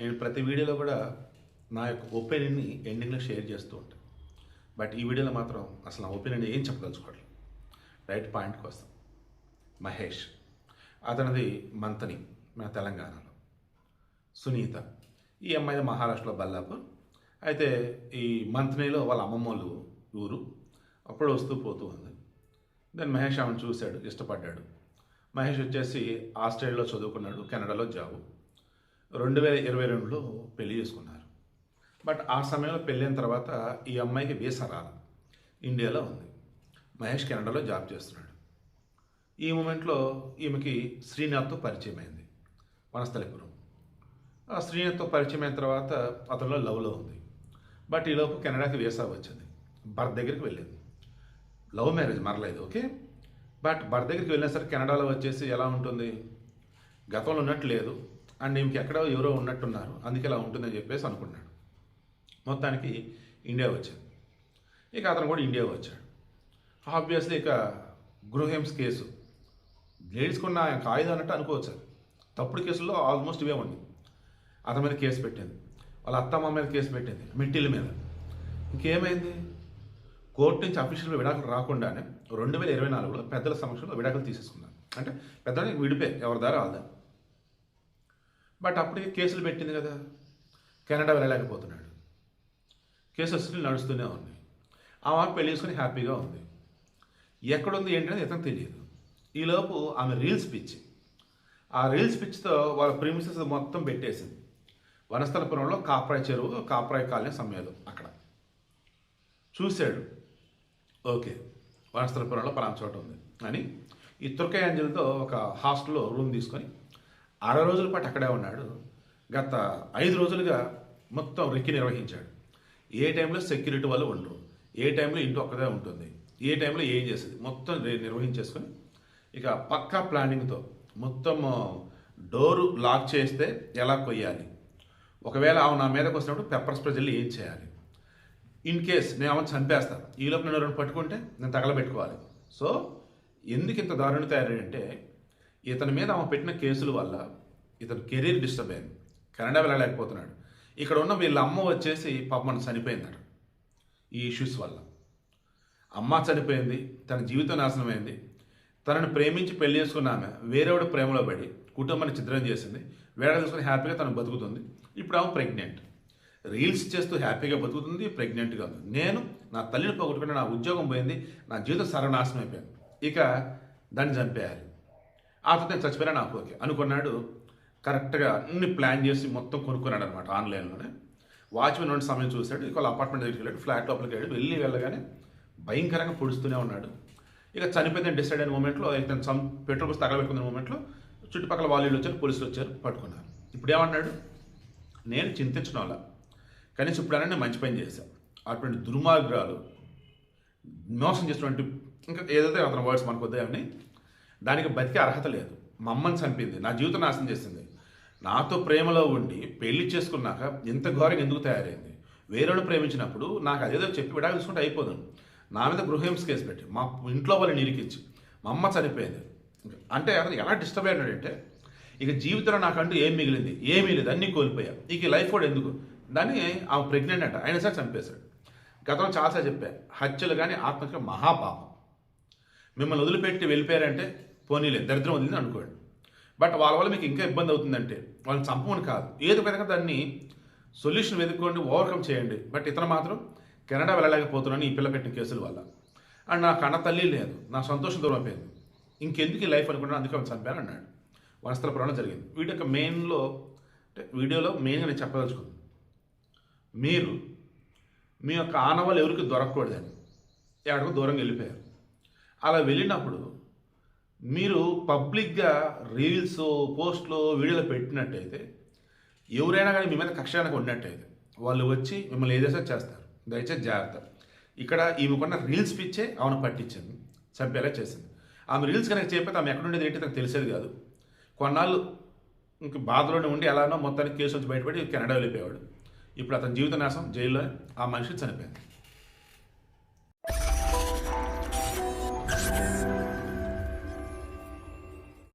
నేను ప్రతి వీడియోలో కూడా నా యొక్క ఒపీనియన్ని ఎండింగ్లో షేర్ చేస్తూ ఉంటాను. బట్ ఈ వీడియోలో మాత్రం అసలు నా ఒపీనియన్ ఏం చెప్పదలుచుకోవట్లేదు. రైట్ పాయింట్కి వస్తాం. మహేష్ అతనిది మంతని, మన తెలంగాణలో. సునీత ఈ అమ్మాయిది మహారాష్ట్రలో బల్లాపూర్. అయితే ఈ మంతనిలో వాళ్ళ అమ్మమ్మోళ్ళు ఊరు. అప్పుడు వస్తూ పోతూ ఉంది. దెన్ మహేష్ ఆమెను చూశాడు, ఇష్టపడ్డాడు. మహేష్ వచ్చేసి ఆస్ట్రేలియాలో చదువుకున్నాడు, కెనడాలో జాబు. 2022లో పెళ్లి చేసుకున్నారు. బట్ ఆ సమయంలో పెళ్ళైన తర్వాత ఈ అమ్మాయికి వీసా రాలి, ఇండియాలో ఉంది. మహేష్ కెనడాలో జాబ్ చేస్తున్నాడు. ఈ మూమెంట్లో ఈమెకి శ్రీనాథ్తో పరిచయం అయింది, వనస్థలిపురం. ఆ శ్రీనాథ్తో పరిచయం అయిన తర్వాత అతనిలో లవ్లో ఉంది. బట్ ఈలోపు కెనడాకి వీసా వచ్చింది, భర్త దగ్గరికి వెళ్ళింది. లవ్ మ్యారేజ్ మరలేదు, ఓకే. బట్ భర్త దగ్గరికి వెళ్ళినా సరే కెనడాలో వచ్చేసి ఎలా ఉంటుంది, గతంలో ఉన్నట్టు లేదు, అండ్ ఈమెకి ఎక్కడో ఎవరో ఉన్నట్టున్నారు, అందుకే ఇలా ఉంటుందని చెప్పేసి అనుకున్నాడు. మొత్తానికి ఇండియా వచ్చింది. ఇక అతను కూడా ఇండియా వచ్చాడు. ఆబ్వియస్లీ ఇక గృహహింస కేసు లేడీస్కున్న కాయిదా అన్నట్టు అనుకోవచ్చు. తప్పుడు కేసుల్లో ఆల్మోస్ట్ ఇవే ఉన్నాయి. అతని మీద కేసు పెట్టింది, వాళ్ళ అత్తమ్మ మీద కేసు పెట్టింది, మిట్టిల మీద. ఇంకేమైంది, కోర్టు నుంచి అఫీషియల్గా విడాకులు రాకుండానే 2024లో పెద్దల సమక్షంలో విడాకులు తీసేసుకున్నారు. అంటే పెద్దలకి విడిపే, ఎవరి దారి వాళ్ళదా. బట్ అప్పటికి కేసులు పెట్టింది కదా, కెనడా వెళ్ళలేకపోతున్నాడు. కేసెస్ నడుస్తూనే ఉన్నాయి. ఆమె పెళ్లి చేసుకుని హ్యాపీగా ఉంది. ఎక్కడుంది ఏంటనేది ఇతను తెలియదు. ఈలోపు ఆమె రీల్స్ పిచ్చి. ఆ రీల్స్ పిచ్చితో వాళ్ళ ప్రిమిసెస్ మొత్తం పెట్టేసింది. వనస్థలపురంలో కాప్రాయ్ చెరువు, కాప్రాయ్ కాలనీ సమయాలు అక్కడ చూశాడు. ఓకే, వనస్థలపురంలో పలానా చోట ఉంది అని ఈ తుర్కయ్య అంజలితో ఒక హాస్టల్లో రూమ్ తీసుకొని 60 రోజుల పాటు అక్కడే ఉన్నాడు. గత 5 రోజులుగా మొత్తం రెక్కి నిర్వహించాడు. ఏ టైంలో సెక్యూరిటీ వాళ్ళు ఉండరు, ఏ టైంలో ఇంటి ఒక్కదే ఉంటుంది, ఏ టైంలో ఏం చేసేది మొత్తం నిర్వహించేసుకొని ఇక పక్కా ప్లానింగ్తో మొత్తం డోరు లాక్ చేస్తే ఎలా కొయ్యాలి, ఒకవేళ ఆమె నా మీదకి వచ్చినప్పుడు పెప్పర్ స్ప్రే జల్లి ఏం చేయాలి, ఇన్ కేస్ నేను ఆమెను చంపేస్తాను, ఈలోపు నేను ఎవరైనా పట్టుకుంటే నేను తగలబెట్టుకోవాలి. సో ఎందుకు ఇంత దారుణం తయారంటే ఇతని మీద ఆమె పెట్టిన కేసుల వల్ల ఇతను కెరీర్ డిస్టర్బ్ అయింది, కెనడా వెళ్ళలేకపోతున్నాడు. ఇక్కడ ఉన్న వీళ్ళ అమ్మ వచ్చేసి పాపం చనిపోయిందట ఈ ఇష్యూస్ వల్ల. అమ్మ చనిపోయింది, తన జీవితం నాశనమైంది. తనను ప్రేమించి పెళ్లి చేసుకున్న ఆమె వేరేవాడు ప్రేమలో పడి కుటుంబాన్ని ఛిద్రం చేసింది. వేరే తీసుకుని హ్యాపీగా తను బతుకుతుంది. ఇప్పుడు ఆమె ప్రెగ్నెంట్, రీల్స్ చేస్తూ హ్యాపీగా బతుకుతుంది, ప్రెగ్నెంట్గా ఉంది. నేను నా తల్లిని పోగొట్టుకుంటే నా ఉద్యోగం పోయింది, నా జీవితం సర్వనాశనం అయిపోయింది, ఇక దాన్ని చంపేయాలి. ఆ తర్వాత నేను చచ్చిపోయినా నాకు ఓకే అనుకున్నాడు. కరెక్ట్గా అన్ని ప్లాన్ చేసి మొత్తం కొనుక్కున్నాడు అనమాట ఆన్లైన్లోనే. వాచ్మెన్ ఉన్న సమయం చూశాడు. ఇక వాళ్ళ అపార్ట్మెంట్ దగ్గరికి వెళ్ళాడు, ఫ్లాట్ లోపలికి వెళ్ళి వెళ్ళగానే భయంకరంగా పొడుస్తూనే ఉన్నాడు. ఇక చనిపోయిందని డిసైడ్ అయిన మూమెంట్లో, ఇతను పెట్రోల్ పోసి తగలబెట్టుకున్న మూమెంట్లో చుట్టుపక్కల వాళ్ళు వచ్చారు, పోలీసులు వచ్చారు, పట్టుకున్నారు. ఇప్పుడు ఏమన్నాడు, నేను చింతించడం వల్ల కనీసం ఇప్పుడైనా నేను మంచి పని చేశాను. అటువంటి దుర్మార్గాలు మోసం చేసినటువంటి ఇంకా ఏదైతే అతని వర్డ్స్ మనకు వద్దాయని, దానికి బతికే అర్హత లేదు. మా అమ్మని చంపింది, నా జీవితం నాశనం చేసింది, నాతో ప్రేమలో ఉండి పెళ్లి చేసుకున్నాక ఇంత ఘోరంగా ఎందుకు తయారైంది, వేరేవాళ్ళు ప్రేమించినప్పుడు నాకు అదేదో చెప్పి విడాకులు తీసుకుంటే అయిపోదు. నా మీద గృహహింస కేసు పెట్టి మా ఇంట్లో వాళ్ళని ఇరికించి మా అమ్మ చనిపోయింది అంటే అతను ఎలా డిస్టర్బ్ అయ్యాడంటే, ఇక జీవితంలో నాకంటూ ఏం మిగిలింది, ఏమీ లేదు, అన్నీ కోల్పోయా, ఇక లైఫ్ కూడా ఎందుకు. దాన్ని ఆమె ప్రెగ్నెంట్ అంట, అయినా సరే చంపేశాడు. గతంలో చాలాసార్లు చెప్పా, హత్యలు కానీ ఆత్మహత్య మహాపాపం. మిమ్మల్ని వదిలిపెట్టి వెళ్ళిపోయారంటే పోనీలేదు, దరిద్రం వదిలింది అనుకోండి. బట్ వాళ్ళ వల్ల మీకు ఇంకా ఇబ్బంది అవుతుందంటే వాళ్ళని చంపమని కాదు, ఏదో విధంగా దాన్ని సొల్యూషన్ వెతుక్కోండి, ఓవర్కమ్ చేయండి. బట్ ఇతను మాత్రం కెనడా వెళ్ళలేకపోతున్నాను ఈ పిల్ల పెట్టిన కేసుల వల్ల, అండ్ నా కన్న తల్లి లేదు, నా సంతోషం దూరం అయిపోయింది, ఇంకెందుకు ఈ లైఫ్ అనుకుంటున్నాను, అందుకే వాళ్ళు చంపాను అన్నాడు. వనస్థలపురంలో జరిగింది. వీడియో యొక్క వీడియోలో మెయిన్గా నేను చెప్పదలుచుకుంది, మీరు మీ యొక్క ఆనవాళ్ళు ఎవరికి దొరకకూడదని ఎక్కడికో దూరంగా వెళ్ళిపోయారు. అలా వెళ్ళినప్పుడు మీరు పబ్లిక్గా రీల్స్, పోస్ట్లు, వీడియోలు పెట్టినట్టయితే ఎవరైనా కానీ మీ మీద కక్షానికి ఉన్నట్టయితే వాళ్ళు వచ్చి మిమ్మల్ని ఏదైనా చేస్తారు. దయచేసి జాగ్రత్త. ఇక్కడ ఈమెకున్న రీల్స్ పిచ్చే ఆమెను పట్టించింది, చంపేలా చేసింది. ఆమె రీల్స్ కనుక చెప్పితే ఆమె ఎక్కడుండేది ఏంటి తనకు తెలిసేది కాదు. కొన్నాళ్ళు ఇంక బాధలోనే ఉండి ఎలానో మొత్తానికి కేసు నుంచి బయటపడి కెనడా వెళ్ళిపోయాడు. ఇప్పుడు అతని జీవిత నాశనం, జైల్లో ఆ మనిషి చనిపోయింది.